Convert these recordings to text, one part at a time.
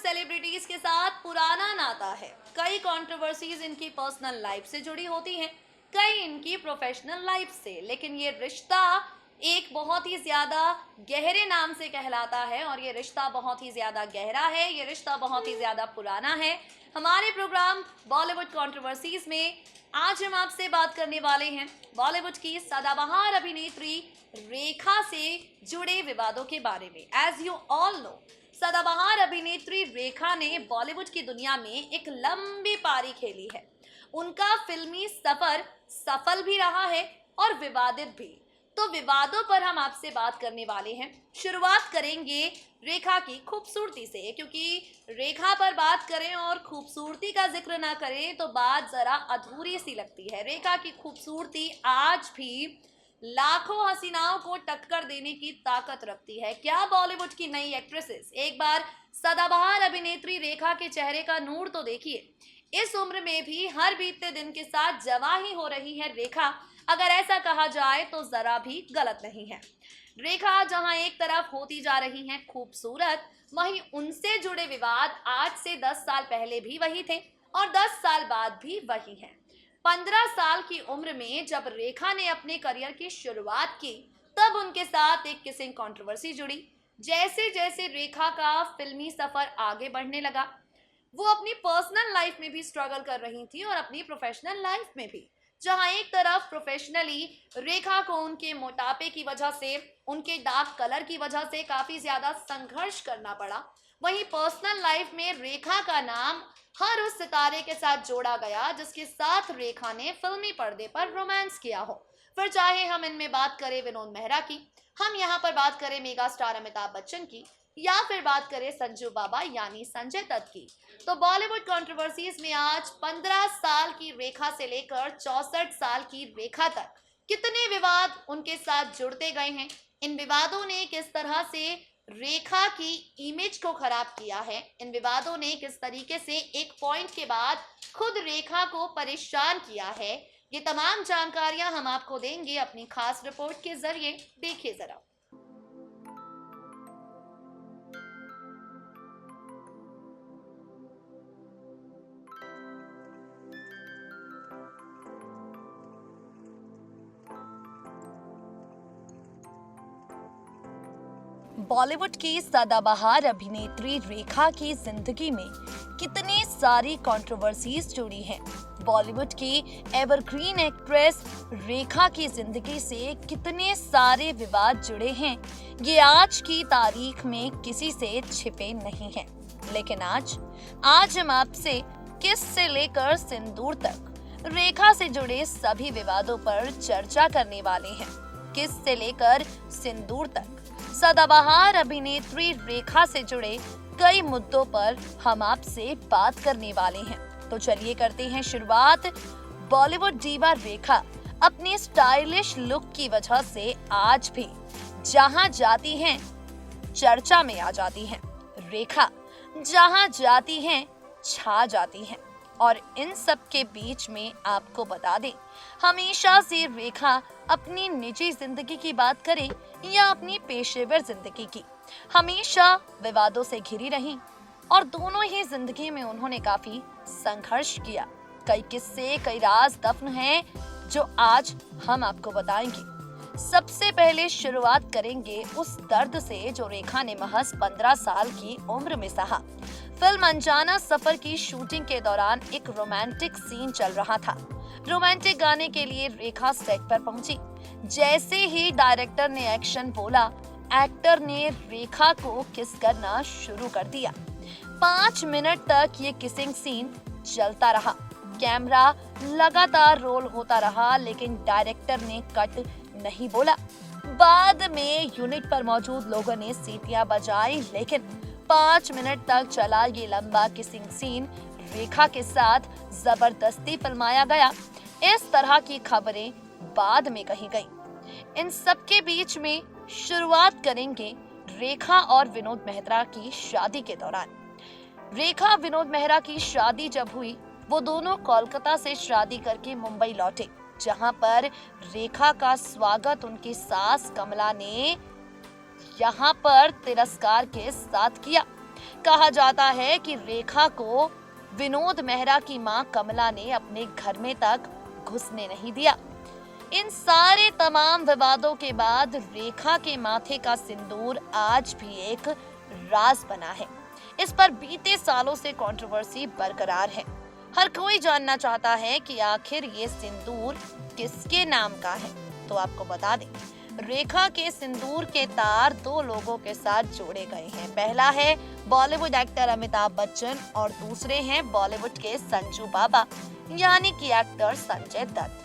Celebrities के साथ पुराना नाता है। कई कंट्रोवर्सीज इनकी पर्सनल लाइफ से जुड़ी होती हैं, कई इनकी प्रोफेशनल लाइफ से, लेकिन ये रिश्ता एक बहुत ही ज्यादा गहरे नाम से कहलाता है और ये रिश्ता बहुत ही ज्यादा गहरा है, ये रिश्ता बहुत ही ज्यादा पुराना है। हमारे प्रोग्राम बॉलीवुड कंट्रोवर्सीज में आज हम आपसे बात करने वाले हैं बॉलीवुड की सदाबहार अभिनेत्री रेखा से जुड़े विवादों के बारे में। एज यू ऑल नो, सदाबहार अभिनेत्री रेखा ने बॉलीवुड की दुनिया में एक लंबी पारी खेली है। उनका फिल्मी सफर सफल भी रहा है और विवादित भी। तो विवादों पर हम आपसे बात करने वाले हैं। शुरुआत करेंगे रेखा की खूबसूरती से, क्योंकि रेखा पर बात करें और खूबसूरती का जिक्र ना करें तो बात जरा अधूरी सी लगती है। रेखा की खूबसूरती आज भी लाखों हसीनाओं को टक्कर देने की ताकत रखती है। क्या बॉलीवुड की नई एक्ट्रेसेस, एक बार सदाबहार अभिनेत्री रेखा के चेहरे का नूर तो देखिए। इस उम्र में भी हर बीतते दिन के साथ जवां ही हो रही है रेखा। अगर ऐसा कहा जाए तो जरा भी गलत नहीं है। रेखा जहां एक तरफ होती जा रही हैं खूबसूरत, वहीं उनसे जुड़े विवाद आज से 10 साल पहले भी वही थे और 10 साल बाद भी वही हैं। 15 साल की उम्र में जब रेखा ने अपने करियर की शुरुआत की, तब उनके साथ एक किसिंग कंट्रोवर्सी जुड़ी। जैसे जैसे रेखा का फिल्मी सफर आगे बढ़ने लगा, वो अपनी पर्सनल लाइफ में भी स्ट्रगल कर रही थी और अपनी प्रोफेशनल लाइफ में भी। जहां एक तरफ प्रोफेशनली रेखा को उनके मोटापे की वजह से, उनके डार्क कलर की वजह से काफी ज्यादा संघर्ष करना पड़ा, वहीं पर्सनल लाइफ में रेखा का नाम हर उस सितारे के साथ जोड़ा गया जिसके साथ रेखा ने फिल्मी पर्दे पर रोमांस किया हो। फिर चाहे हम इनमें बात करें विनोद मेहरा की, हम यहाँ पर बात करें मेगा स्टार अमिताभ बच्चन की, या फिर बात करें संजू बाबा यानी संजय दत्त की, तो बॉलीवुड कंट्रोवर्सीज में आज 15 साल की रेखा से लेकर 64 साल की रेखा तक कितने विवाद उनके साथ जुड़ते गए हैं। इन विवादों ने किस तरह से रेखा की इमेज को खराब किया है, इन विवादों ने किस तरीके से एक पॉइंट के बाद खुद रेखा को परेशान किया है, ये तमाम जानकारियां हम आपको देंगे अपनी खास रिपोर्ट के जरिए। देखिए जरा। बॉलीवुड की सदाबहार अभिनेत्री रेखा की जिंदगी में कितनी सारी कंट्रोवर्सीज जुड़ी हैं। बॉलीवुड की एवरग्रीन एक्ट्रेस रेखा की जिंदगी से कितने सारे विवाद जुड़े हैं, ये आज की तारीख में किसी से छिपे नहीं हैं। लेकिन आज हम आपसे किस से लेकर सिंदूर तक रेखा से जुड़े सभी विवादों पर चर्चा करने वाले हैं। किस से लेकर सिंदूर तक सदाबहार अभिनेत्री रेखा से जुड़े कई मुद्दों पर हम आपसे बात करने वाले हैं। तो चलिए करते हैं शुरुआत। बॉलीवुड डीवा रेखा अपनी स्टाइलिश लुक की वजह से आज भी जहां जाती हैं चर्चा में आ जाती हैं। रेखा जहां जाती हैं छा जाती हैं। और इन सब के बीच में आपको बता दें, हमेशा से रेखा अपनी निजी जिंदगी की बात करें या अपनी पेशेवर जिंदगी की, हमेशा विवादों से घिरी रही और दोनों ही जिंदगी में उन्होंने काफी संघर्ष किया। कई किस्से, कई राज दफन हैं जो आज हम आपको बताएंगे। सबसे पहले शुरुआत करेंगे उस दर्द से जो रेखा ने महज 15 साल की उम्र में सहा। फिल्म अनजाना सफर की शूटिंग के दौरान एक रोमांटिक सीन चल रहा था। रोमांटिक गाने के लिए रेखा सेट पर पहुंची। जैसे ही डायरेक्टर ने एक्शन बोला, एक्टर ने रेखा को किस करना शुरू कर दिया। 5 मिनट तक ये किसिंग सीन चलता रहा। कैमरा लगातार रोल होता रहा, लेकिन डायरेक्टर ने कट नहीं बोला। बाद में यूनिट पर मौजूद लोगों ने सीटियां बजाई, लेकिन 5 मिनट तक चला ये लंबा किसिंग सीन रेखा के साथ जबरदस्ती फिल्माया गया। इस तरह की खबरें बाद में कही गई। इन सब के बीच में शुरुआत करेंगे रेखा और विनोद मेहरा की शादी के दौरान। रेखा विनोद मेहरा की शादी जब हुई, वो दोनों कोलकाता से शादी करके मुंबई लौटे, जहां पर रेखा का स्वागत उनकी सास कमला ने यहाँ पर तिरस्कार के साथ किया। कहा जाता है कि रेखा को विनोद मेहरा की मां कमला ने अपने घर में तक घुसने नहीं दिया। इन सारे तमाम विवादों के बाद रेखा के माथे का सिंदूर आज भी एक राज बना है। इस पर बीते सालों से कंट्रोवर्सी बरकरार है। हर कोई जानना चाहता है कि आखिर ये सिंदूर किसके नाम का है। तो आपको बता दें, रेखा के सिंदूर के तार दो लोगों के साथ जोड़े गए हैं। पहला है बॉलीवुड एक्टर अमिताभ बच्चन और दूसरे हैं बॉलीवुड के संजू बाबा यानी कि एक्टर संजय दत्त।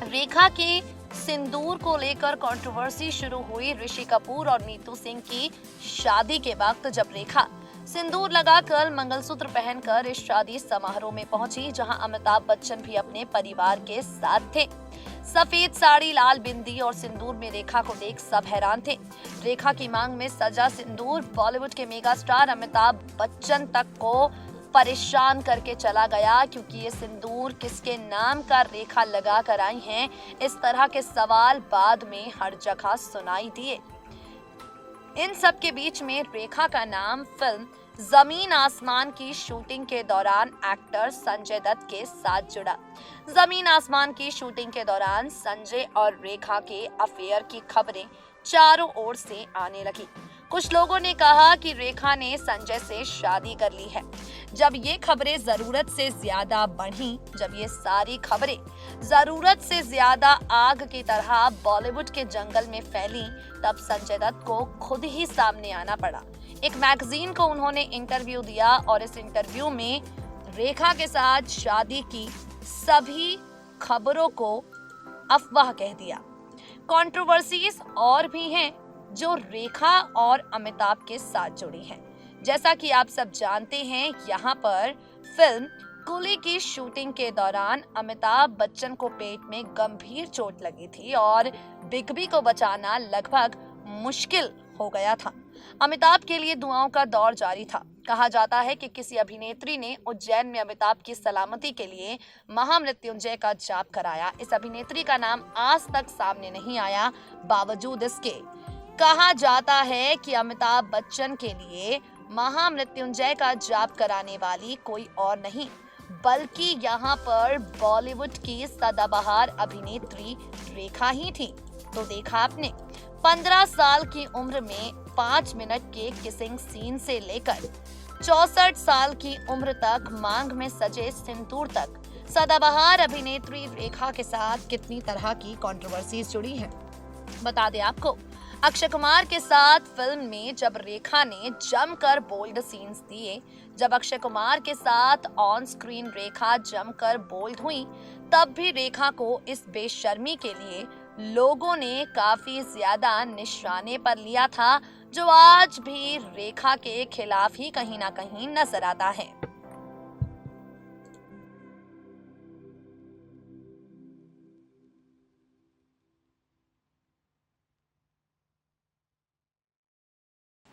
रेखा के सिंदूर को लेकर कंट्रोवर्सी शुरू हुई ऋषि कपूर और नीतू सिंह की शादी के वक्त, जब रेखा सिंदूर लगाकर मंगलसूत्र पहनकर इस शादी समारोह में पहुंची, जहां अमिताभ बच्चन भी अपने परिवार के साथ थे। सफेद साड़ी, लाल बिंदी और सिंदूर में रेखा को देख सब हैरान थे। रेखा की मांग में सजा सिंदूर बॉलीवुड के मेगा स्टार अमिताभ बच्चन तक को परेशान करके चला गया, क्योंकि ये सिंदूर किसके नाम का रेखा लगा कर आई हैं, इस तरह के सवाल बाद में हर जगह सुनाई दिए। इन सब के बीच में रेखा का नाम फिल्म जमीन आसमान की शूटिंग के दौरान एक्टर संजय दत्त के साथ जुड़ा। जमीन आसमान की शूटिंग के दौरान संजय और रेखा के अफेयर की खबरें चारों ओर से आने लगी। कुछ लोगों ने कहा कि रेखा ने संजय से शादी कर ली है। जब ये खबरें जरूरत से ज्यादा बढ़ी, जब ये सारी खबरें जरूरत से ज्यादा आग की तरह बॉलीवुड के जंगल में फैली, तब संजय दत्त को खुद ही सामने आना पड़ा। एक मैगजीन को उन्होंने इंटरव्यू दिया और इस इंटरव्यू में रेखा के साथ शादी की सभी खबरों को अफवाह कह दिया। कंट्रोवर्सीज और भी हैं जो रेखा और अमिताभ के साथ जुड़ी हैं। जैसा कि आप सब जानते हैं, यहाँ पर फिल्म कूली की शूटिंग के दौरान अमिताभ बच्चन को पेट में गंभीर चोट लगी थी और बिग बी को बचाना लगभग मुश्किल हो गया था। अमिताभ के लिए दुआओं का दौर जारी था। कहा जाता है कि किसी अभिनेत्री ने उज्जैन में अमिताभ की सलामती के लिए महामृत्युंजय का जाप कराया। इस अभिनेत्री का नाम आज तक सामने नहीं आया। बावजूद इसके कहा जाता है कि अमिताभ बच्चन के लिए महामृत्युंजय का जाप कराने वाली कोई और नहीं, बल्कि यहाँ पर बॉलीवुड की सदाबहार अभिनेत्री रेखा ही थी। तो देखा आपने, 15 साल की उम्र में 5 मिनट के किसिंग सीन से लेकर 64 साल की उम्र तक मांग में सजे सिंदूर तक, सदाबहार अभिनेत्री रेखा के साथ कितनी तरह की कंट्रोवर्सीज जुड़ी हैं। बता दें आपको, अक्षय कुमार के साथ फिल्म में जब रेखा ने जमकर बोल्ड सीन्स दिए, जब अक्षय कुमार के साथ ऑन स्क्रीन रेखा जमकर बोल्ड हुई, तब भी रेखा को इस बेशर्मी के लिए लोगों ने काफी ज्यादा निशाने पर लिया था, जो आज भी रेखा के खिलाफ ही कहीं ना कहीं नजर आता है।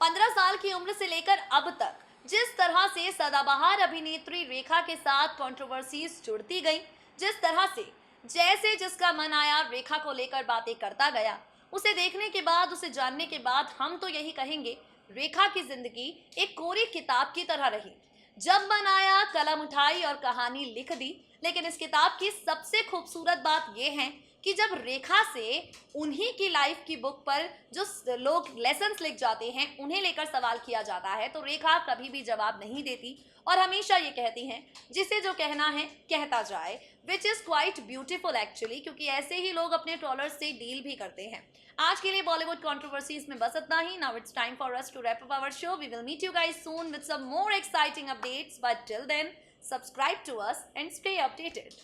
पंद्रह साल की उम्र से लेकर अब तक जिस तरह से सदाबहार अभिनेत्री रेखा के साथ कंट्रोवर्सीज जुड़ती गई, जिस तरह से जैसे जिसका मन आया रेखा को लेकर बातें करता गया, उसे देखने के बाद, उसे जानने के बाद हम तो यही कहेंगे, रेखा की जिंदगी एक कोरी किताब की तरह रही। जब मन आया कलम उठाई और कहानी लिख दी। लेकिन इस किताब की सबसे खूबसूरत बात यह है कि जब रेखा से उन्हीं की लाइफ की बुक पर जो लोग लेसन्स लिख जाते हैं, उन्हें लेकर सवाल किया जाता है, तो रेखा कभी भी जवाब नहीं देती और हमेशा ये कहती हैं, जिसे जो कहना है कहता जाए, which is quite beautiful actually, क्योंकि ऐसे ही लोग अपने ट्रोलर्स से डील भी करते हैं। आज के लिए बॉलीवुड कंट्रोवर्सीज में बस इतना ही। Now it's time for us to wrap up our show. We will meet you guys soon with some more exciting updates, but till then subscribe to us and stay updated.